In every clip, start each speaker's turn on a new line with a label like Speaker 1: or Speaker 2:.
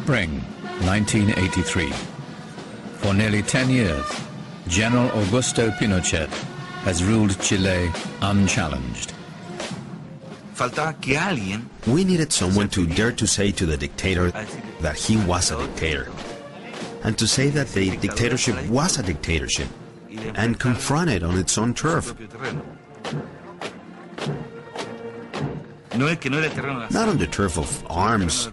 Speaker 1: Spring, 1983. For nearly 10 years, General Augusto Pinochet has ruled Chile unchallenged.
Speaker 2: We needed someone to dare to say to the dictator that he was a dictator, and to say that the dictatorship was a dictatorship, and confront it on its own turf. Not on the turf of arms,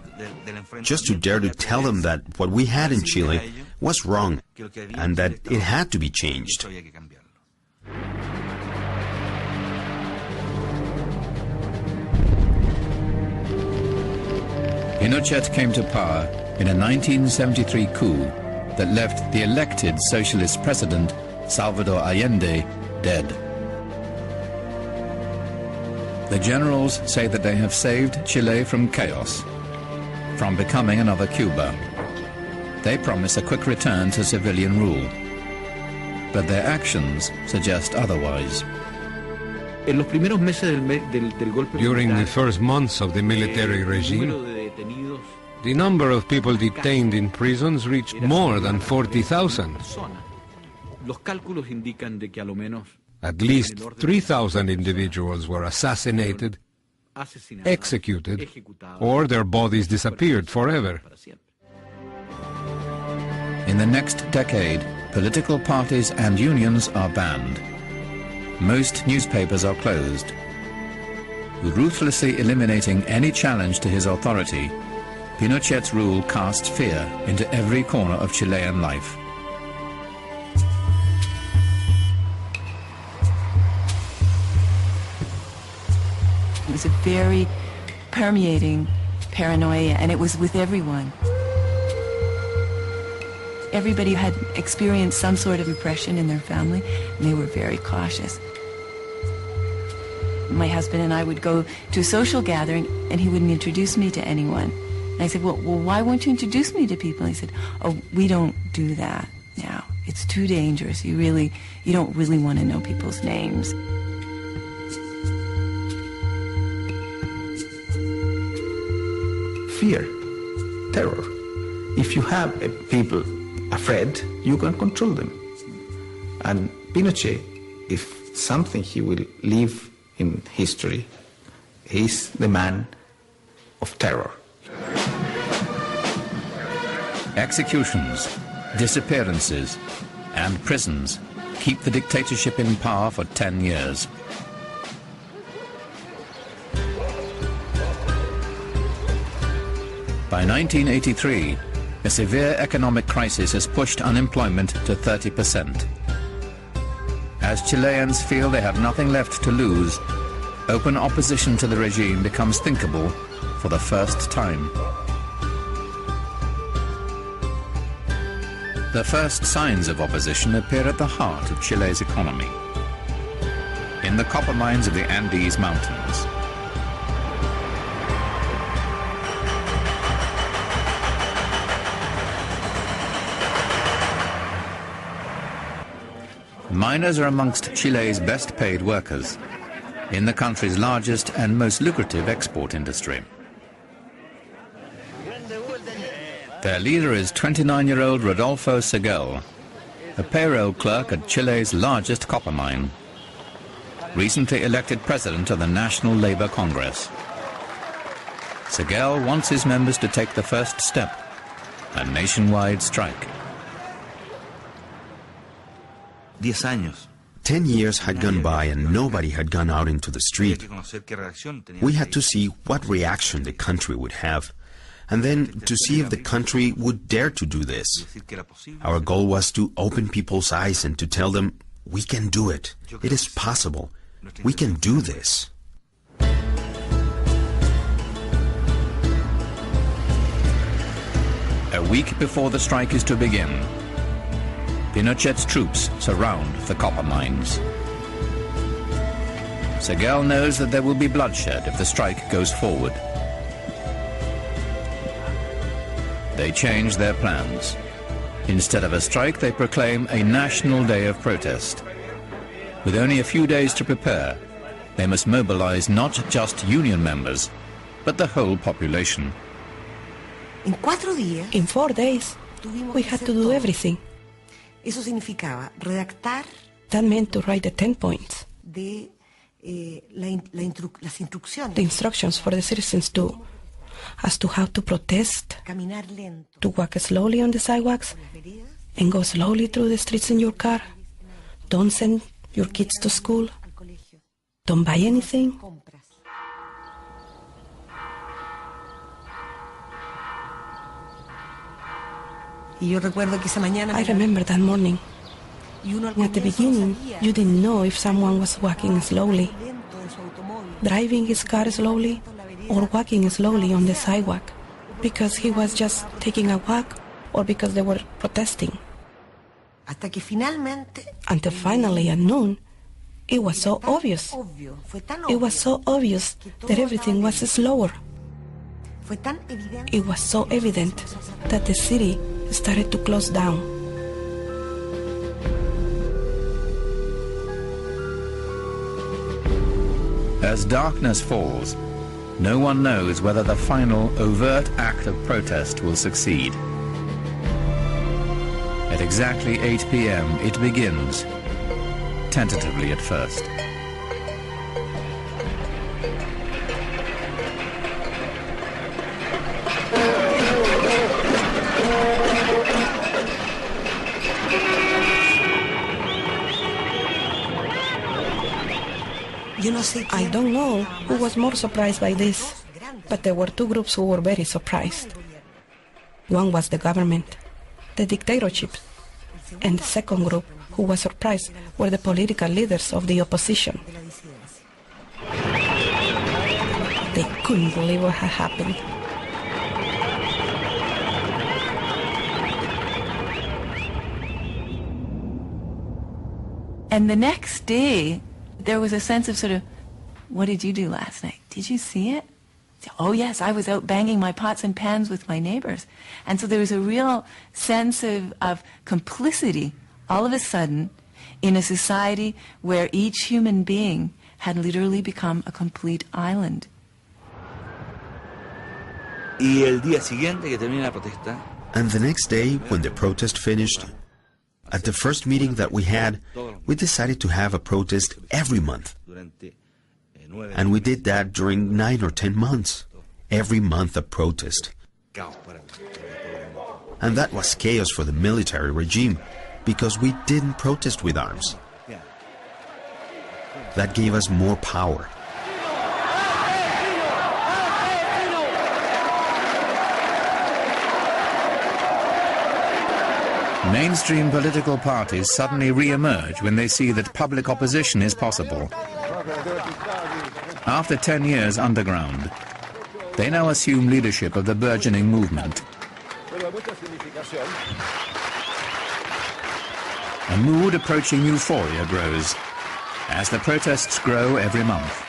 Speaker 2: just to dare to tell them that what we had in Chile was wrong, and that it had to be changed.
Speaker 1: Pinochet came to power in a 1973 coup that left the elected socialist president, Salvador Allende, dead. The generals say that they have saved Chile from chaos, from becoming another Cuba. They promise a quick return to civilian rule, but their actions suggest otherwise.
Speaker 3: During the first months of the military regime, the number of people detained in prisons reached more than 40,000. At least 3,000 individuals were assassinated, executed, or their bodies disappeared forever.
Speaker 1: In the next decade, political parties and unions are banned. Most newspapers are closed. Ruthlessly eliminating any challenge to his authority, Pinochet's rule casts fear into every corner of Chilean life.
Speaker 4: It was a very permeating paranoia, and it was with everyone. Everybody had experienced some sort of oppression in their family, and they were very cautious. My husband and I would go to a social gathering, and he wouldn't introduce me to anyone. And I said, well, why won't you introduce me to people? And he said, oh, we don't do that now. It's too dangerous. You don't really want to know people's names.
Speaker 5: Fear, terror. If you have people afraid, you can control them. And Pinochet, if something he will leave in history, he's the man of terror.
Speaker 1: Executions, disappearances, and prisons keep the dictatorship in power for 10 years. By 1983, a severe economic crisis has pushed unemployment to 30%. As Chileans feel they have nothing left to lose, open opposition to the regime becomes thinkable for the first time. The first signs of opposition appear at the heart of Chile's economy, in the copper mines of the Andes Mountains. Miners are amongst Chile's best paid workers in the country's largest and most lucrative export industry. Their leader is 29-year-old Rodolfo Seguel, a payroll clerk at Chile's largest copper mine, recently elected president of the National Labor Congress. Seguel wants his members to take the first step, a nationwide strike.
Speaker 2: 10 years had gone by and nobody had gone out into the street. We had to see what reaction the country would have, and then to see if the country would dare to do this. Our goal was to open people's eyes and to tell them, we can do it. It is possible. We can do this.
Speaker 1: A week before the strike is to begin, Pinochet's troops surround the copper mines. Seguel knows that there will be bloodshed if the strike goes forward. They change their plans. Instead of a strike, they proclaim a national day of protest. With only a few days to prepare, they must mobilize not just union members, but the whole population.
Speaker 6: In 4 days, we had to do everything. That meant to write the 10 points. The instructions for the citizens as to how to protest, to walk slowly on the sidewalks, and go slowly through the streets in your car. Don't send your kids to school. Don't buy anything. I remember that morning. At the beginning, you didn't know if someone was walking slowly, driving his car slowly, or walking slowly on the sidewalk, because he was just taking a walk or because they were protesting. Until finally at noon, it was so obvious. It was so obvious that everything was slower. It was so evident that the city started to close down.
Speaker 1: As darkness falls, no one knows whether the final overt act of protest will succeed. At exactly 8 p.m. it begins, tentatively at first.
Speaker 6: I don't know who was more surprised by this, but there were two groups who were very surprised. One was the government, the dictatorship, and the second group who was surprised were the political leaders of the opposition. They couldn't believe what had happened.
Speaker 4: And the next day, there was a sense of sort of, what did you do last night? Did you see it? Oh yes, I was out banging my pots and pans with my neighbors. And so there was a real sense of complicity all of a sudden in a society where each human being had literally become a complete island.
Speaker 2: And the next day, when the protest finished, at the first meeting that we had, we decided to have a protest every month. And we did that during 9 or 10 months. Every month a protest. And that was chaos for the military regime, because we didn't protest with arms. That gave us more power.
Speaker 1: Mainstream political parties suddenly re-emerge when they see that public opposition is possible. After 10 years underground, they now assume leadership of the burgeoning movement. A mood approaching euphoria grows as the protests grow every month.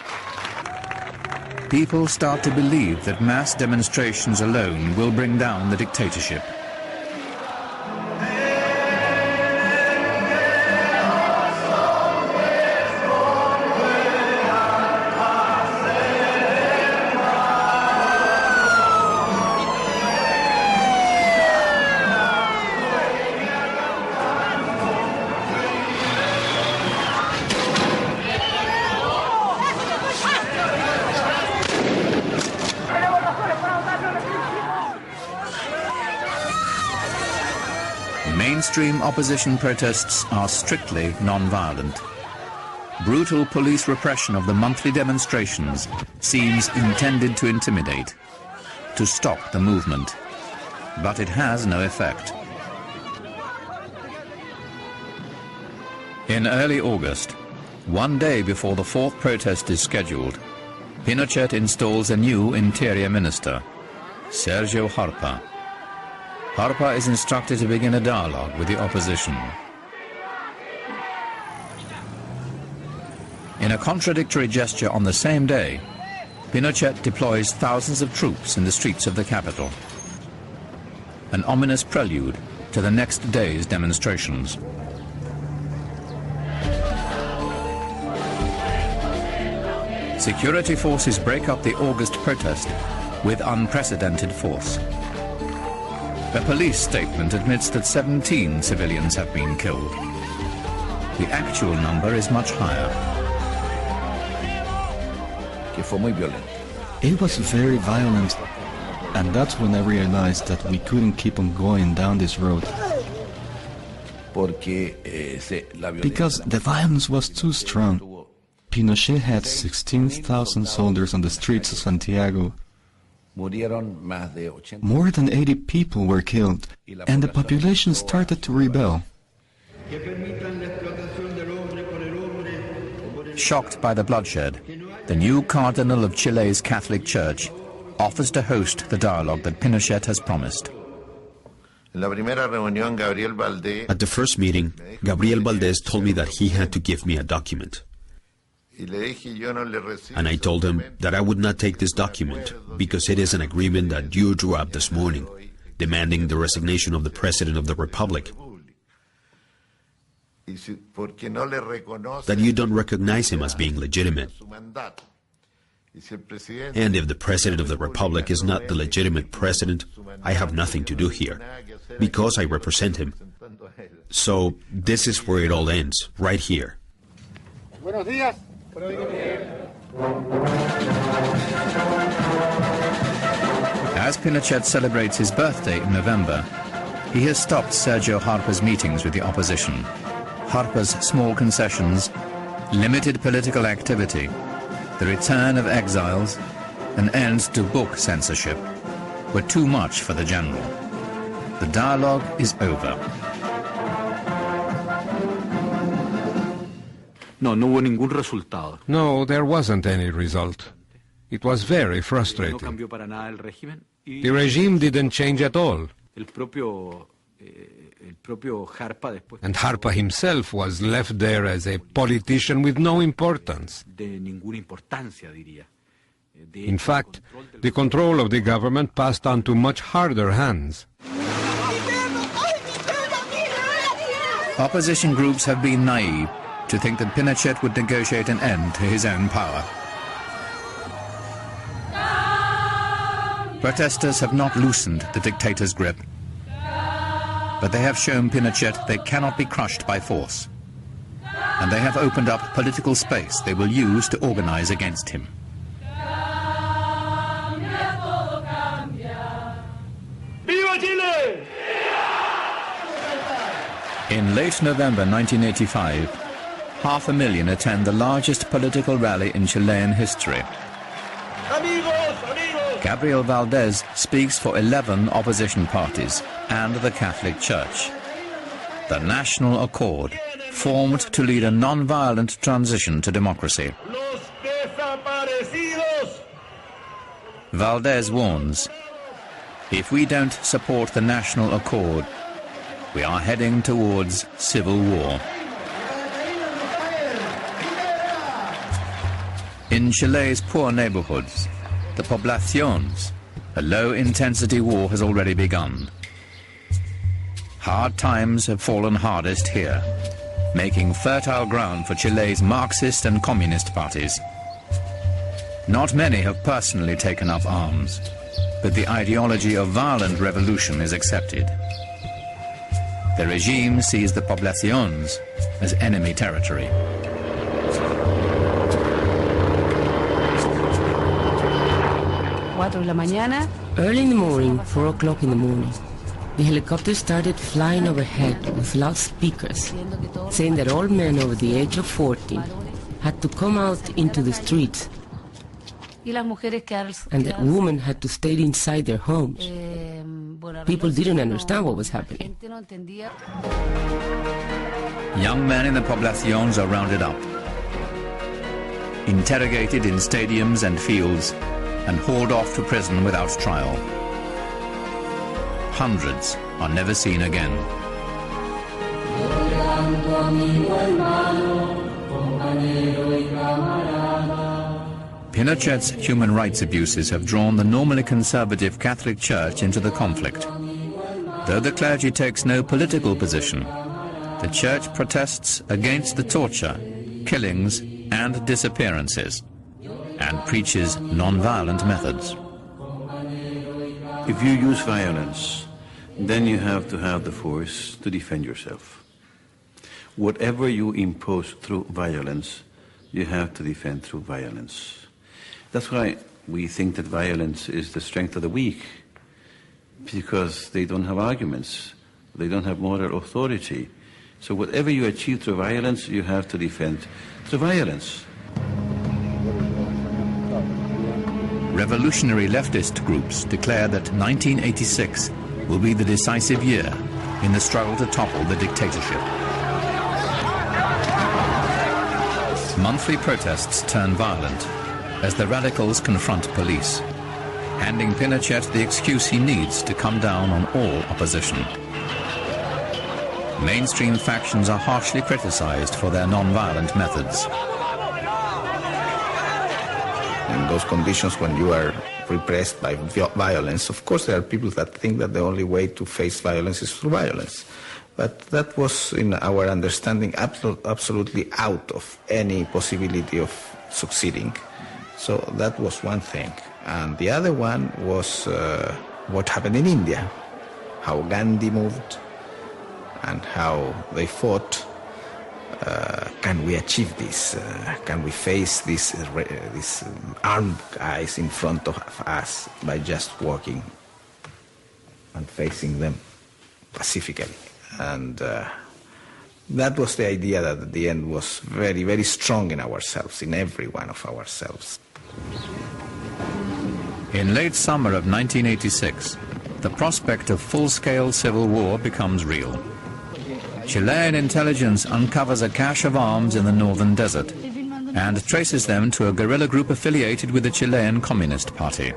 Speaker 1: People start to believe that mass demonstrations alone will bring down the dictatorship. Mainstream opposition protests are strictly non-violent. Brutal police repression of the monthly demonstrations seems intended to intimidate, to stop the movement. But it has no effect. In early August, one day before the fourth protest is scheduled, Pinochet installs a new interior minister, Sergio Harpa. Harpa is instructed to begin a dialogue with the opposition. In a contradictory gesture on the same day, Pinochet deploys thousands of troops in the streets of the capital. An ominous prelude to the next day's demonstrations. Security forces break up the August protest with unprecedented force. A police statement admits that 17 civilians have been killed. The actual number is much higher.
Speaker 7: It was very violent, and that's when I realized that we couldn't keep on going down this road. Because the violence was too strong. Pinochet had 16,000 soldiers on the streets of Santiago. More than 80 people were killed, and the population started to rebel.
Speaker 1: Shocked by the bloodshed, the new Cardinal of Chile's Catholic Church offers to host the dialogue that Pinochet has promised.
Speaker 2: At the first meeting, Gabriel Valdés told me that he had to give me a document. And I told him that I would not take this document because it is an agreement that you drew up this morning, demanding the resignation of the President of the Republic. That you don't recognize him as being legitimate. And if the President of the Republic is not the legitimate president, I have nothing to do here, because I represent him. So this is where it all ends, right here.
Speaker 1: Buenos días. As Pinochet celebrates his birthday in November, he has stopped Sergio Harper's meetings with the opposition. Harper's small concessions, limited political activity, the return of exiles, an end to book censorship were too much for the general. The dialogue is over.
Speaker 3: No, there wasn't any result. It was very frustrating. The regime didn't change at all. And Harpa himself was left there as a politician with no importance. In fact, the control of the government passed on to much harder hands.
Speaker 1: Opposition groups have been naive to think that Pinochet would negotiate an end to his own power. Protesters have not loosened the dictator's grip, but they have shown Pinochet they cannot be crushed by force, and they have opened up political space they will use to organize against him.
Speaker 8: Viva Chile!
Speaker 1: In late November 1985, 500,000 attend the largest political rally in Chilean history. Gabriel Valdés speaks for 11 opposition parties and the Catholic Church. The National Accord, formed to lead a non-violent transition to democracy. Valdés warns, if we don't support the National Accord, we are heading towards civil war. In Chile's poor neighborhoods, the poblaciones, a low-intensity war has already begun. Hard times have fallen hardest here, making fertile ground for Chile's Marxist and Communist parties. Not many have personally taken up arms, but the ideology of violent revolution is accepted. The regime sees the poblaciones as enemy territory.
Speaker 9: Early in the morning, 4 o'clock in the morning, the helicopter started flying overhead with loudspeakers, saying that all men over the age of 14 had to come out into the streets, and that women had to stay inside their homes. People didn't understand what was happening.
Speaker 1: Young men in the poblaciones are rounded up, interrogated in stadiums and fields, and hauled off to prison without trial. Hundreds are never seen again. Pinochet's human rights abuses have drawn the normally conservative Catholic Church into the conflict. Though the clergy takes no political position, the Church protests against the torture, killings, and disappearances, and preaches non-violent methods.
Speaker 10: If you use violence, then you have to have the force to defend yourself. Whatever you impose through violence, you have to defend through violence. That's why we think that violence is the strength of the weak, because they don't have arguments, they don't have moral authority. So whatever you achieve through violence, you have to defend through violence.
Speaker 1: Revolutionary leftist groups declare that 1986 will be the decisive year in the struggle to topple the dictatorship. Monthly protests turn violent as the radicals confront police, handing Pinochet the excuse he needs to come down on all opposition. Mainstream factions are harshly criticized for their non-violent methods.
Speaker 5: In those conditions, when you are repressed by violence, of course there are people that think that the only way to face violence is through violence. But that was, in our understanding, absolutely out of any possibility of succeeding. So that was one thing. And the other one was what happened in India, how Gandhi moved and how they fought. Can we achieve this? Can we face these armed guys in front of us by just walking and facing them pacifically? And that was the idea that at the end was very, very strong in ourselves, in every one of ourselves.
Speaker 1: In late summer of 1986, the prospect of full-scale civil war becomes real. Chilean intelligence uncovers a cache of arms in the northern desert and traces them to a guerrilla group affiliated with the Chilean Communist Party.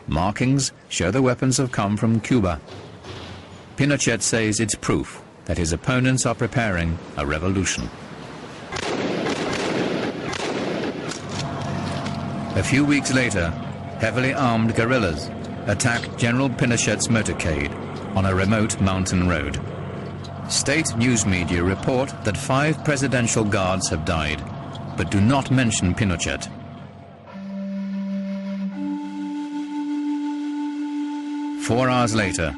Speaker 1: Markings show the weapons have come from Cuba. Pinochet says it's proof that his opponents are preparing a revolution. A few weeks later, heavily armed guerrillas attack General Pinochet's motorcade on a remote mountain road. State news media report that 5 presidential guards have died, but do not mention Pinochet. Four hours later,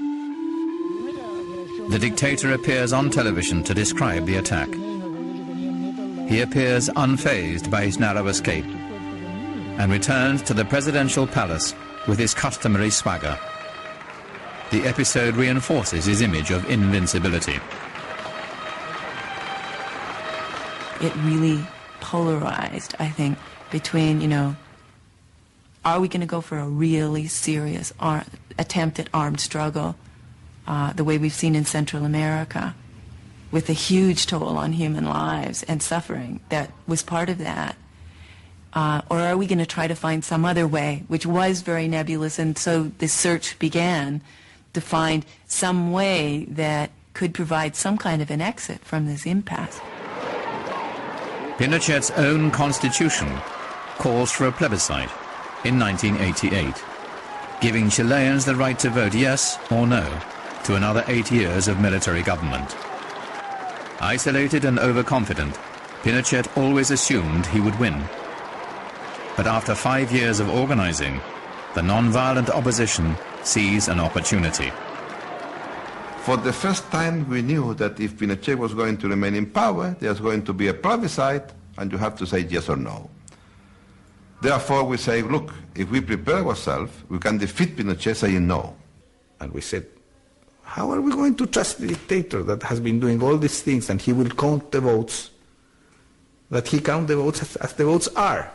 Speaker 1: the dictator appears on television to describe the attack. He appears unfazed by his narrow escape and returns to the presidential palace with his customary swagger. The episode reinforces his image of invincibility.
Speaker 4: It really polarized, I think, between, are we going to go for a really serious attempt at armed struggle, the way we've seen in Central America, with a huge toll on human lives and suffering that was part of that? Or are we going to try to find some other way, which was very nebulous, and so this search began to find some way that could provide some kind of an exit from this impasse.
Speaker 1: Pinochet's own constitution calls for a plebiscite in 1988, giving Chileans the right to vote yes or no to another 8 years of military government. Isolated and overconfident, Pinochet always assumed he would win. But after 5 years of organizing, the non-violent opposition sees an opportunity.
Speaker 11: For the first time, we knew that if Pinochet was going to remain in power, there's going to be a plebiscite, and you have to say yes or no. Therefore, we say, look, if we prepare ourselves, we can defeat Pinochet saying no.
Speaker 5: And we said, how are we going to trust the dictator that has been doing all these things, and he will count the votes, that he count the votes as the votes are?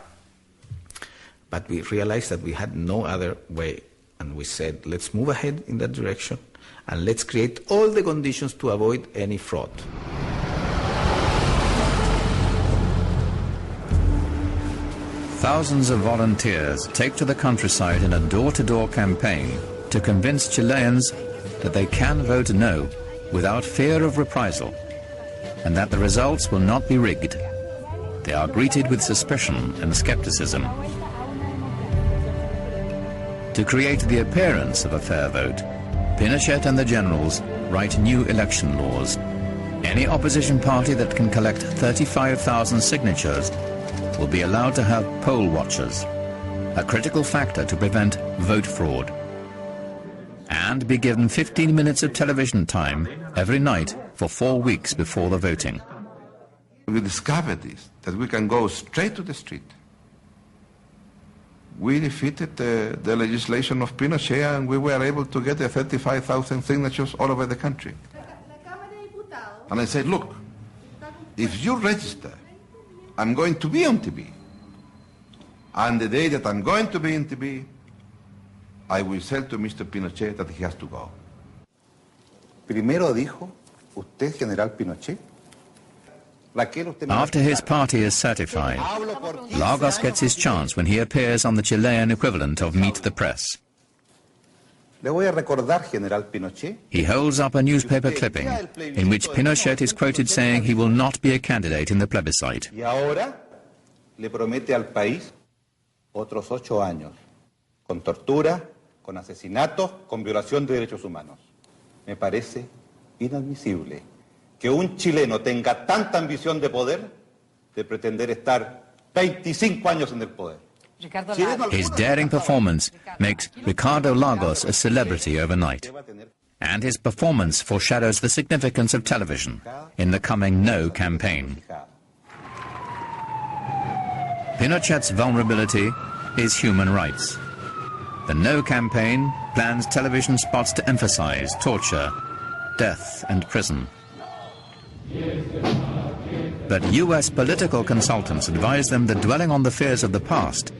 Speaker 5: But we realized that we had no other way, and we said, let's move ahead in that direction, and let's create all the conditions to avoid any fraud.
Speaker 1: Thousands of volunteers take to the countryside in a door-to-door campaign to convince Chileans that they can vote no without fear of reprisal, and that the results will not be rigged. They are greeted with suspicion and skepticism. To create the appearance of a fair vote, Pinochet and the generals write new election laws. Any opposition party that can collect 35,000 signatures will be allowed to have poll watchers, a critical factor to prevent vote fraud. and be given 15 minutes of television time every night for 4 weeks before the voting.
Speaker 11: We discovered this, that we can go straight to the street. We defeated the legislation of Pinochet, and we were able to get 35,000 signatures all over the country. And I said, look, if you register, I'm going to be on TV. And the day that I'm going to be on TV, I will say to Mr. Pinochet that he has to go.
Speaker 12: Primero dijo, usted, General Pinochet.
Speaker 1: After his party is certified, Lagos gets his chance when he appears on the Chilean equivalent of Meet the Press.
Speaker 12: Le voy a recordar, General Pinochet.
Speaker 1: He holds up a newspaper clipping in which Pinochet is quoted saying he will not be a candidate in the plebiscite.
Speaker 12: Y ahora le promete al país otros 8 años, con tortura, con asesinatos, con violación de derechos humanos. Me parece inadmisible que un chileno tenga tanta ambición de poder de pretender estar 25 años en el poder.
Speaker 1: His daring performance makes Ricardo Lagos a celebrity overnight. And his performance foreshadows the significance of television in the coming No campaign. Pinochet's vulnerability is human rights. The No campaign plans television spots to emphasize torture, death and prison. But US political consultants advise them that dwelling on the fears of the past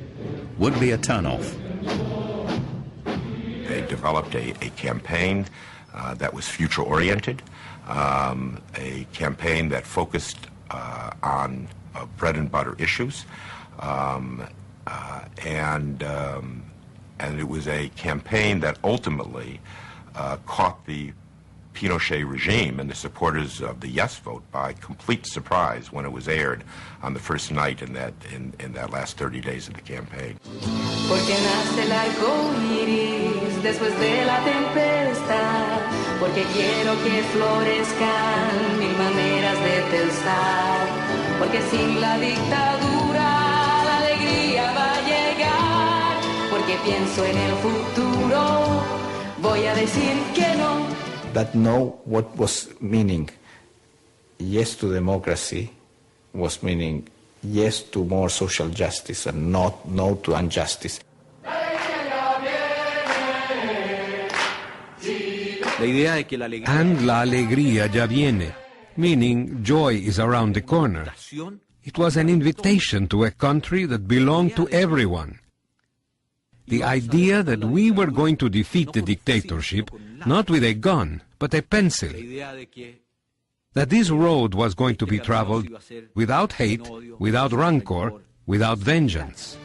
Speaker 1: would be a turn-off.
Speaker 13: They developed a campaign that was future-oriented, a campaign that focused on bread-and-butter issues, and it was a campaign that ultimately caught the Pinochet regime and the supporters of the yes vote by complete surprise when it was aired on the first night in that last 30 days of the campaign.
Speaker 14: Porque nace el arco iris después de la tempestad, porque quiero que florezcan mil maneras de pensar, porque sin la dictadura la alegría va a llegar, porque pienso en el futuro, voy a decir que no.
Speaker 5: That no, what was meaning yes to democracy was meaning yes to more social justice and not no to injustice.
Speaker 3: And la alegría ya viene, meaning joy is around the corner. It was an invitation to a country that belonged to everyone. The idea that we were going to defeat the dictatorship, not with a gun, but a pencil. That this road was going to be traveled without hate, without rancor, without vengeance.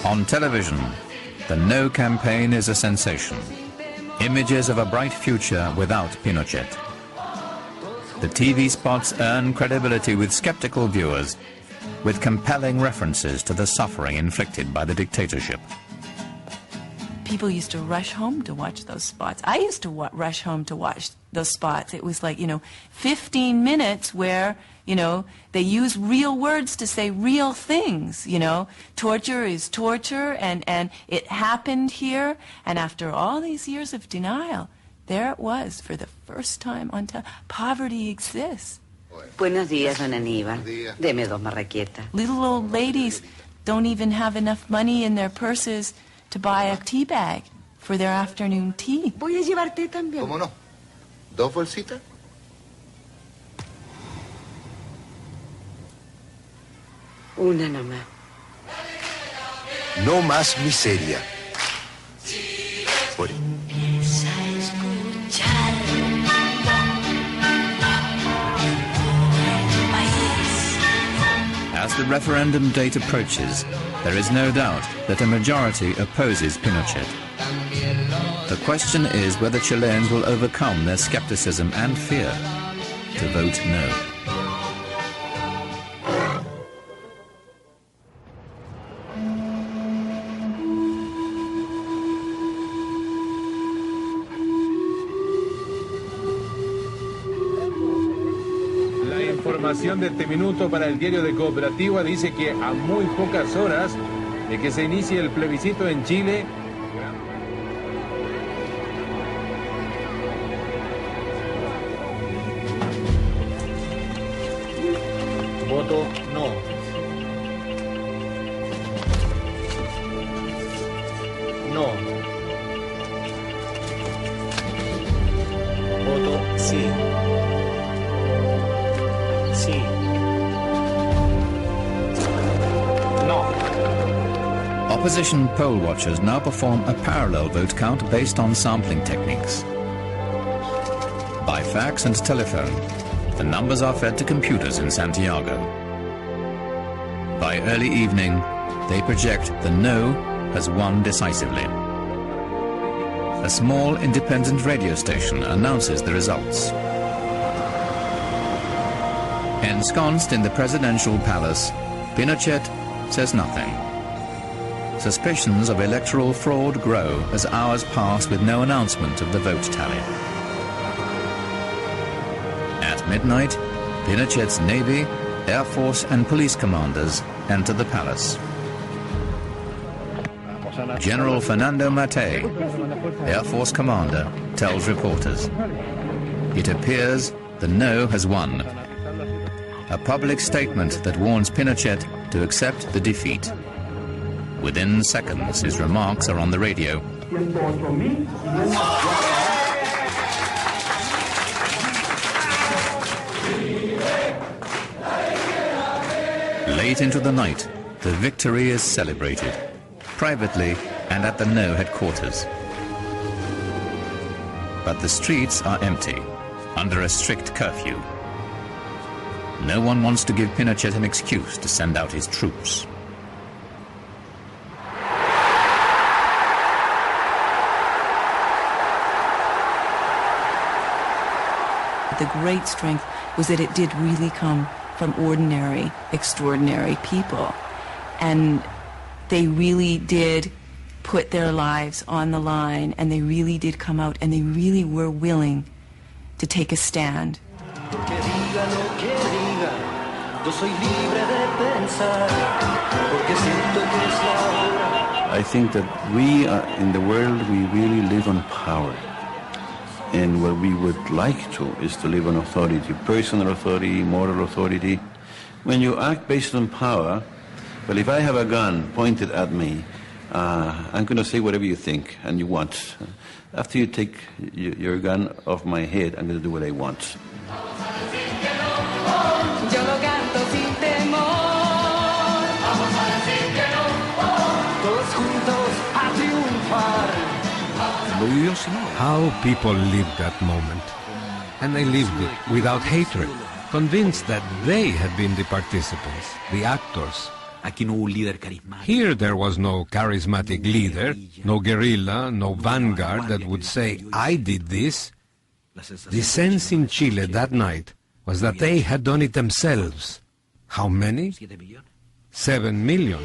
Speaker 1: On television, the No campaign is a sensation. Images of a bright future without Pinochet. The TV spots earn credibility with skeptical viewers, with compelling references to the suffering inflicted by the dictatorship.
Speaker 4: People used to rush home to watch those spots. I used to rush home to watch those spots. It was like, 15 minutes where, they use real words to say real things, Torture is torture, and it happened here. And after all these years of denial, there it was for the first time on television. Poverty exists.
Speaker 15: Buenos días, don Aníbal. Deme 2 marraquetas.
Speaker 4: Little old ladies don't even have enough money in their purses to buy a tea bag for their afternoon tea.
Speaker 15: Voy a llevar té también.
Speaker 12: ¿Cómo no? 2 bolsitas.
Speaker 15: Una nomás.
Speaker 16: No más miseria. Por...
Speaker 1: As the referendum date approaches, there is no doubt that a majority opposes Pinochet. The question is whether Chileans will overcome their skepticism and fear to vote no.
Speaker 17: Información de este minuto para el diario de Cooperativa dice que a muy pocas horas
Speaker 16: de que se inicie el plebiscito en Chile. Voto no. No. Voto sí. Sí. No.
Speaker 1: Opposition poll watchers now perform a parallel vote count based on sampling techniques. By fax and telephone, the numbers are fed to computers in Santiago. By early evening, they project the no has won decisively. A small independent radio station announces the results. Ensconced in the presidential palace, Pinochet says nothing. Suspicions of electoral fraud grow as hours pass with no announcement of the vote tally. At midnight, Pinochet's Navy, Air Force and police commanders enter the palace. General Fernando Matei, Air Force commander, tells reporters, it appears the no has won. A public statement that warns Pinochet to accept the defeat. Within seconds, his remarks are on the radio. Late into the night, the victory is celebrated, privately and at the No headquarters. But the streets are empty, under a strict curfew. No one wants to give Pinochet an excuse to send out his troops.
Speaker 4: The great strength was that it did really come from ordinary, extraordinary people. And they really did put their lives on the line, and they really did come out, and they really were willing to take a stand.
Speaker 10: I think that we are, in the world, we really live on power. And what we would like to is to live on authority, personal authority, moral authority. When you act based on power, well, if I have a gun pointed at me, I'm going to say whatever you think and you want. After you take your gun off my head, I'm going to do what I want.
Speaker 3: How people lived that moment. And they lived it without hatred, convinced that they had been the participants, the actors. Here there was no charismatic leader, no guerrilla, no vanguard that would say, I did this. The sense in Chile that night was that they had done it themselves. How many? 7 million.